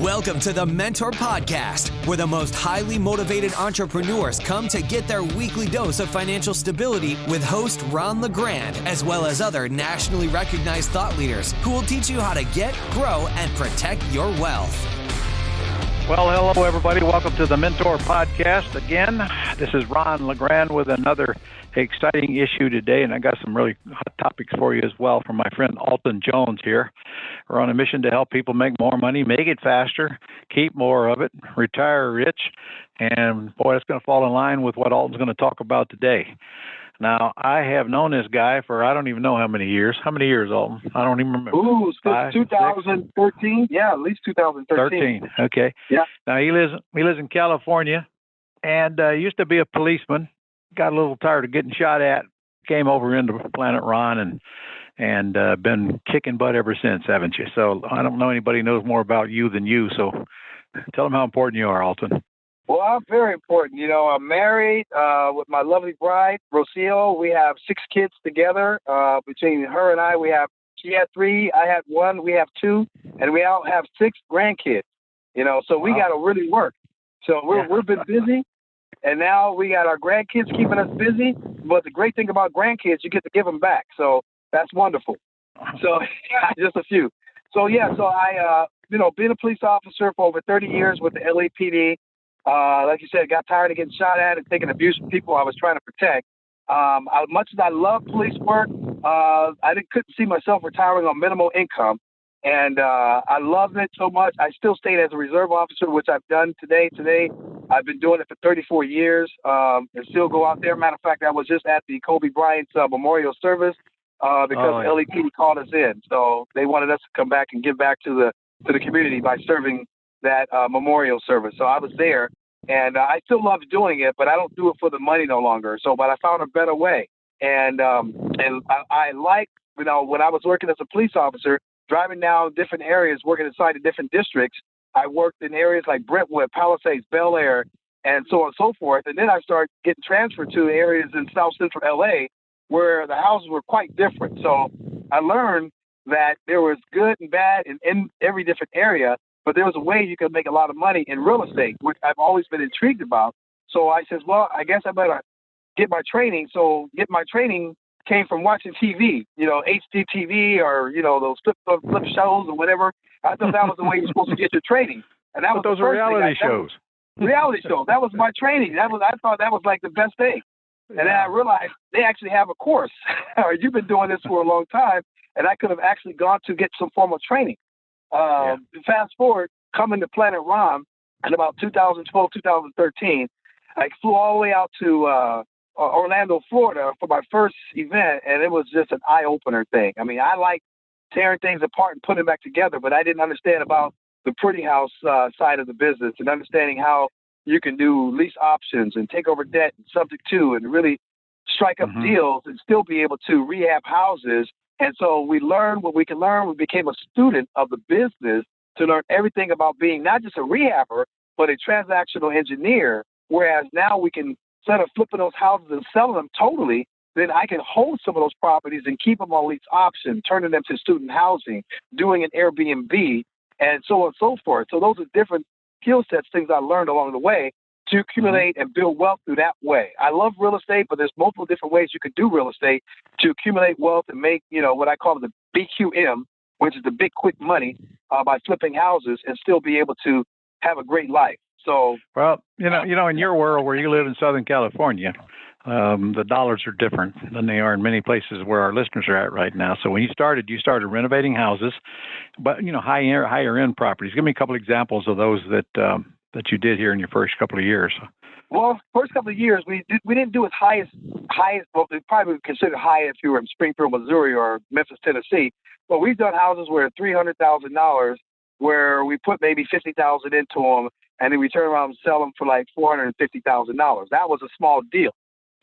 Welcome to the Mentor Podcast, where the most highly motivated entrepreneurs come to get their weekly dose of financial stability with host Ron LeGrand, as well as other nationally recognized thought leaders who will teach you how to get, grow, and protect your wealth. Well, hello, everybody. Welcome to the Mentor Podcast again. This is Ron LeGrand with another exciting issue today, and I got some really hot topics for you as well from my friend Alton Jones here. We're on a mission to help people make more money, make it faster, keep more of it, retire rich, and boy, that's going to fall in line with what Alton's going to talk about today. Now, I have known this guy for I don't even know how many years. How many years, Alton? I don't even remember. Ooh, since 2013. Yeah, at least 2013. Okay. Yeah. Now, he lives in California, and used to be a policeman. Got a little tired of getting shot at. Came over into Planet Ron and been kicking butt ever since, haven't you? So I don't know anybody knows more about you than you. So tell them how important you are, Alton. Well, I'm very important. You know, I'm married with my lovely bride, Rocio. We have 6 kids together. Between her and I, she had 3, I had 1, we have 2, and we all have 6 grandkids. You know, so we got to really work. So we've been busy, and now we got our grandkids keeping us busy. But the great thing about grandkids, you get to give them back. So that's wonderful. So just a few. So I, being a police officer for over 30 years with the LAPD. Like you said, got tired of getting shot at and taking abuse from people I was trying to protect. As much as I love police work, I couldn't see myself retiring on minimal income. And I loved it so much. I still stayed as a reserve officer, which I've done today. I've been doing it for 34 years and still go out there. Matter of fact, I was just at the Kobe Bryant's memorial service because LAPD called us in. So they wanted us to come back and give back to the community by serving that memorial service. So I was there, and I still love doing it, but I don't do it for the money no longer. But I found a better way. And I like, when I was working as a police officer, driving down different areas, working inside the different districts. I worked in areas like Brentwood, Palisades, Bel Air, and so on and so forth. And then I started getting transferred to areas in South Central LA where the houses were quite different. So I learned that there was good and bad in every different area, but there was a way you could make a lot of money in real estate, which I've always been intrigued about. So I said, well, I guess I better get my training. So get my training came from watching TV, HDTV or, those flip shows or whatever. I thought that was the way you're supposed to get your training. And that was those are reality shows. Reality shows. That was my training. I thought that was like the best thing. And then I realized they actually have a course. You've been doing this for a long time, and I could have actually gone to get some form of training. Fast forward, coming to Planet Ron in about 2012, 2013, I flew all the way out to Orlando, Florida for my first event, and it was just an eye-opener thing. I mean, I like tearing things apart and putting them back together, but I didn't understand about the pretty house side of the business and understanding how you can do lease options and take over debt and subject to and really strike up deals and still be able to rehab houses. And so we learned what we can learn. We became a student of the business to learn everything about being not just a rehabber, but a transactional engineer, whereas now we can, instead of flipping those houses and selling them totally, then I can hold some of those properties and keep them on lease option, turning them to student housing, doing an Airbnb, and so on and so forth. So those are different skill sets, things I learned along the way to accumulate and build wealth through that way. I love real estate, but there's multiple different ways you could do real estate to accumulate wealth and make, what I call the BQM, which is the big quick money, by flipping houses and still be able to have a great life. So, well, in your world where you live in Southern California, the dollars are different than they are in many places where our listeners are at right now. So when you started renovating houses, but higher end properties. Give me a couple examples of those that you did here in your first couple of years. Well, first couple of years we didn't do as high as well, they probably would consider high if you were in Springfield, Missouri, or Memphis, Tennessee. But we've done houses where $300,000, where we put maybe $50,000 into them, and then we turn around and sell them for like $450,000. That was a small deal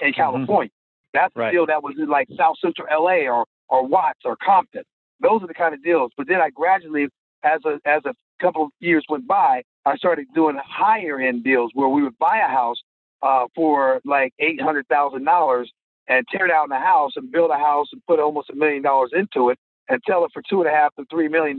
in California. That's a deal that was in like South Central LA or Watts or Compton. Those are the kind of deals. But then I gradually, as a couple of years went by, I started doing higher end deals where we would buy a house for like $800,000 and tear down the house and build a house and put almost $1 million into it and sell it for $2.5 to $3 million.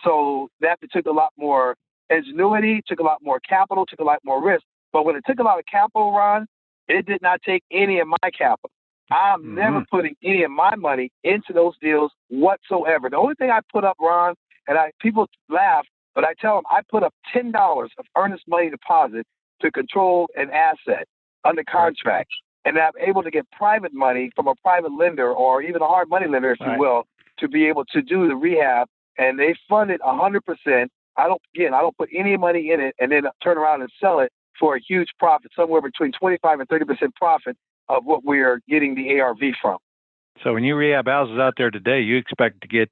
So that took a lot more ingenuity, took a lot more capital, took a lot more risk. But when it took a lot of capital, Ron, it did not take any of my capital. I'm never putting any of my money into those deals whatsoever. The only thing I put up, Ron, and people laugh, but I tell them I put up $10 of earnest money deposit to control an asset under contract. And I'm able to get private money from a private lender or even a hard money lender, if you will, to be able to do the rehab. And they fund it 100%. I don't put any money in it and then turn around and sell it for a huge profit, somewhere between 25 and 30% profit of what we are getting the ARV from. So when you rehab houses out there today, you expect to get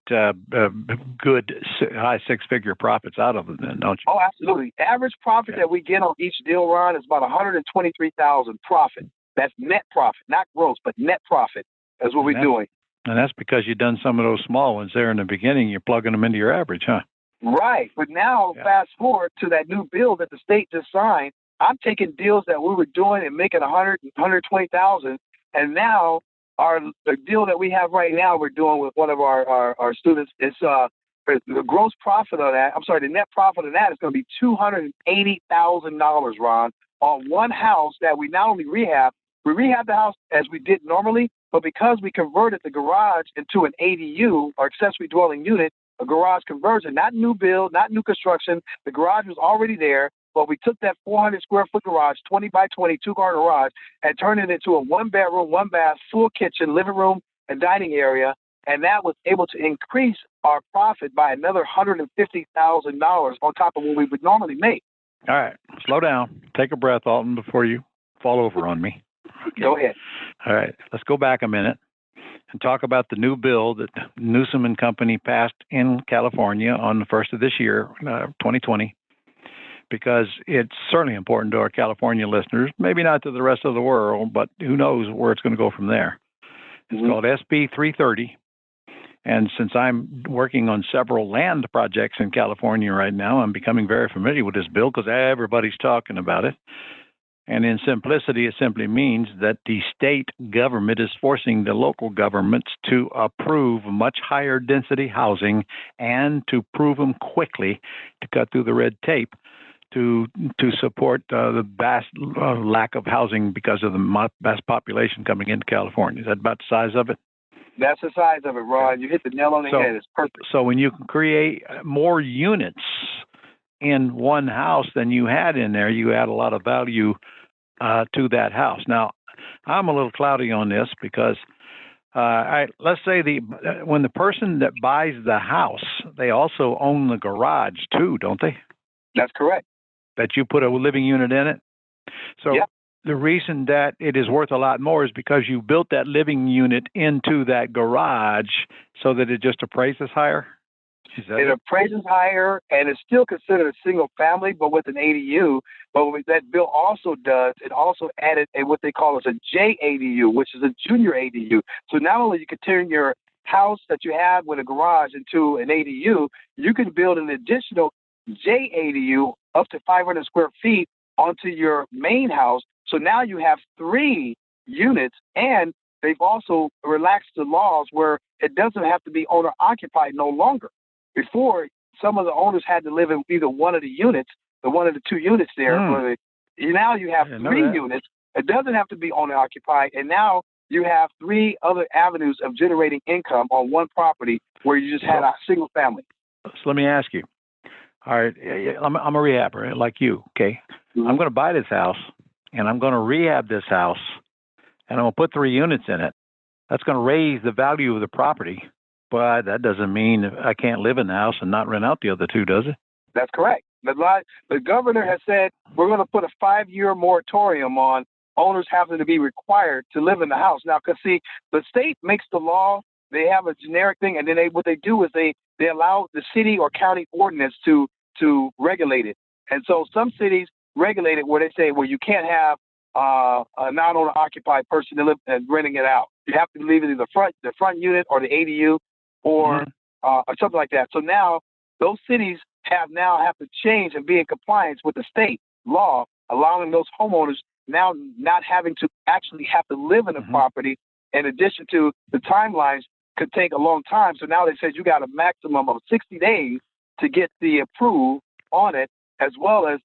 good high six-figure profits out of them, then, don't you? Oh, absolutely. Average profit that we get on each deal, Ron, is about $123,000 profit. That's net profit, not gross, but net profit is what we're doing. And that's because you've done some of those small ones there in the beginning. You're plugging them into your average, huh? Right. But now, fast forward to that new bill that the state just signed, I'm taking deals that we were doing and making $120,000, and now the deal that we have right now, we're doing with one of our students. It's the gross profit on that. I'm sorry, the net profit on that is going to be $280,000, Ron, on one house that we not only rehab, we rehab the house as we did normally, but because we converted the garage into an ADU or accessory dwelling unit, a garage conversion, not new build, not new construction. The garage was already there, but we took that 400 square foot garage, 20 by 20, 2-car garage, and turned it into a 1-bedroom, 1-bath, full kitchen, living room, and dining area. And that was able to increase our profit by another $150,000 on top of what we would normally make. All right. Slow down. Take a breath, Alton, before you fall over on me. Okay. Go ahead. All right. Let's go back a minute and talk about the new bill that Newsom and company passed in California on the 1st of this year, 2020, because it's certainly important to our California listeners, maybe not to the rest of the world, but who knows where it's going to go from there. It's called SB 330. And since I'm working on several land projects in California right now, I'm becoming very familiar with this bill because everybody's talking about it. And in simplicity, it simply means that the state government is forcing the local governments to approve much higher density housing and to prove them quickly to cut through the red tape to support the vast lack of housing because of the vast population coming into California. Is that about the size of it? That's the size of it, Ron. You hit the nail on the head. It's perfect. So when you can create more units in one house than you had in there, you add a lot of value to that house. Now, I'm a little cloudy on this because let's say when the person that buys the house, they also own the garage too, don't they? That's correct. That you put a living unit in it. So the reason that it is worth a lot more is because you built that living unit into that garage so that it just appraises higher? It appraises higher, and it's still considered a single family, but with an ADU. But what that bill also does, it also added what they call a JADU, which is a junior ADU. So not only you can turn your house that you have with a garage into an ADU, you can build an additional JADU up to 500 square feet onto your main house. So now you have 3 units, and they've also relaxed the laws where it doesn't have to be owner-occupied no longer. Before, some of the owners had to live in either one of the units, one of the 2 units there. Now you have 3 units. It doesn't have to be owner-occupied, and now you have 3 other avenues of generating income on one property where you just had a single family. So let me ask you. All right, I'm a rehabber like you, okay? Mm-hmm. I'm going to buy this house, and I'm going to rehab this house, and I'm going to put 3 units in it. That's going to raise the value of the property, but that doesn't mean I can't live in the house and not rent out the other 2, does it? That's correct. The governor has said we're going to put a 5-year moratorium on owners having to be required to live in the house. Now, because, see, the state makes the law. They have a generic thing, and then what they do is they allow the city or county ordinance to regulate it. And so some cities regulate it where they say, well, you can't have a non-owner-occupied person to live and renting it out. You have to leave it in the front unit or the ADU or something like that. So now those cities have to change and be in compliance with the state law, allowing those homeowners now not having to actually have to live in the property. In addition to the timelines could take a long time. So now they said you got a maximum of 60 days to get the approval on it, as long as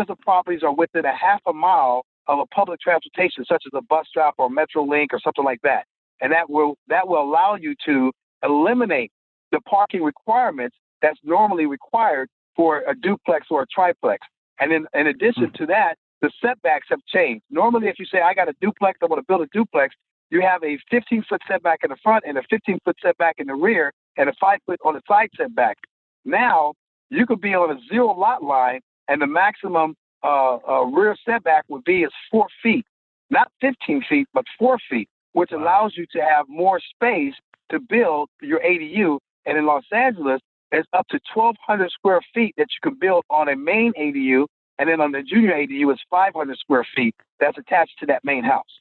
the properties are within a half a mile of a public transportation, such as a bus stop or Metrolink or something like that. And that will allow you to eliminate the parking requirements that's normally required for a duplex or a triplex. And then in addition to that, the setbacks have changed. Normally, if you say, I got a duplex, I want to build a duplex, you have a 15-foot setback in the front and a 15-foot setback in the rear and a 5-foot on the side setback. Now, you could be on a zero lot line and the maximum rear setback would be is 4 feet, not 15 feet, but 4 feet, which allows you to have more space to build your ADU. And in Los Angeles, it's up to 1,200 square feet that you can build on a main ADU. And then on the junior ADU, it's 500 square feet that's attached to that main house.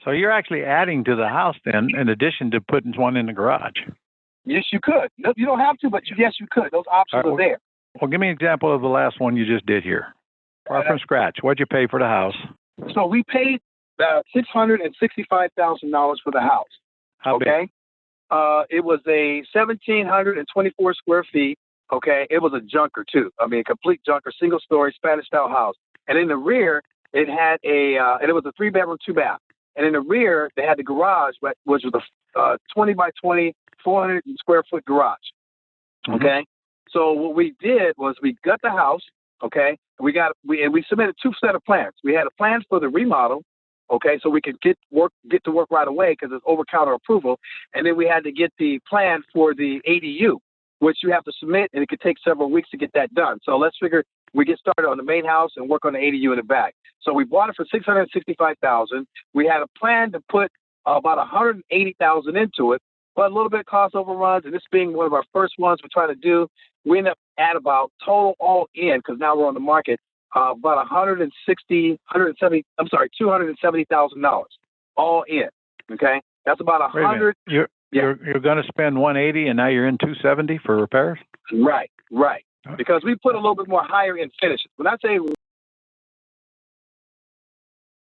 So you're actually adding to the house then, in addition to putting one in the garage. Yes, you could. No, you don't have to, but yes, you could. Those options are there. Well, give me an example of the last one you just did here. Start from scratch. What'd you pay for the house? So we paid $665,000 for the house. How big? It was a 1,724 square feet. Okay. It was a junker too. I mean, a complete junker, single story Spanish style house. And in the rear, it had and it was a 3-bedroom, 2-bath. And in the rear, they had the garage, which was a 20 by 20, 400 square foot garage. Okay. Mm-hmm. So what we did was we got the house. Okay. We submitted 2 set of plans. We had a plan for the remodel. Okay. So we could get to work right away because it's over counter approval. And then we had to get the plan for the ADU, which you have to submit, and it could take several weeks to get that done. So let's figure we get started on the main house and work on the ADU in the back. So we bought it for $665,000. We had a plan to put about $180,000 into it, but a little bit of cost overruns, and this being one of our first ones we're trying to do, we end up at about total all in, because now we're on the market, about $270,000 all in. Okay, that's about 100. You're going to spend 180, and now you're in 270 for repairs. Right. Because we put a little bit more higher end finishes. When I say